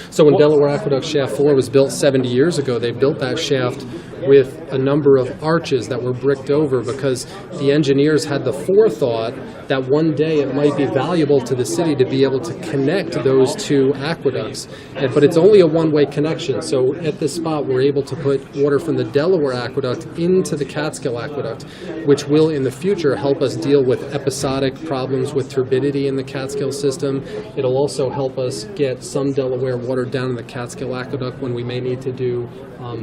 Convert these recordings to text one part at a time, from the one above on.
So when Delaware Aqueduct Shaft 4 was built 70 years ago, they built that shaft with a number of arches that were bricked over because the engineers had the forethought that one day it might be valuable to the city to be able to connect those two aqueducts. But it's only a one-way connection. So at this spot, we're able to put water from the Delaware Aqueduct into the Catskill Aqueduct, which will in the future help us deal with episodic problems with turbidity in the Catskill system. It'll also help us get some Delaware water down in the Catskill Aqueduct when we may need to do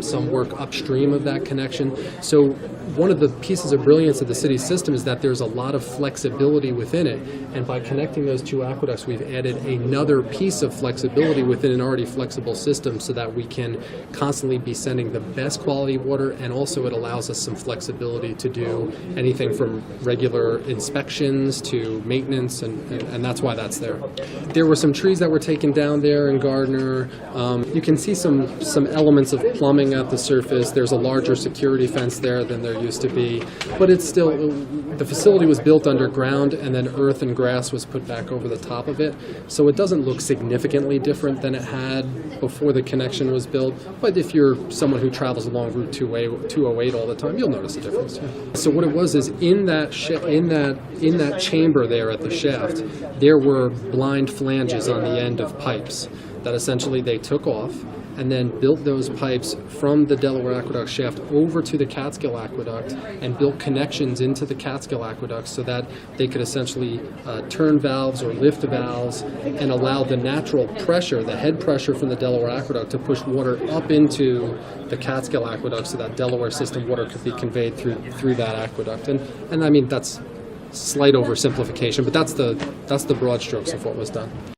some work upstream of that connection. So one of the pieces of brilliance of the city system is that there's a lot of flexibility within it, and by connecting those two aqueducts we've added another piece of flexibility within an already flexible system so that we can constantly be sending the best quality water, and also it allows us some flexibility to do anything from regular inspections to maintenance, and that's why that's there. There were some trees that were taken down there in Gardiner. You can see some elements of plumbing at the surface. There's a larger security fence there than there used to be, but it's still, the facility was built underground and then earth and grass was put back over the top of it, so it doesn't look significantly different than it had before the connection was built. But if you're someone who travels along Route 208 all the time, you'll notice a difference. So what it was is in that chamber there at the shaft, there were blind flanges on the end of pipes that essentially they took off and then built those pipes from the Delaware Aqueduct shaft over to the Catskill Aqueduct and built connections into the Catskill Aqueduct so that they could essentially turn valves or lift valves and allow the natural pressure, the head pressure from the Delaware Aqueduct to push water up into the Catskill Aqueduct so that Delaware system water could be conveyed through that aqueduct. And I mean, that's slight oversimplification, but that's the broad strokes of what was done.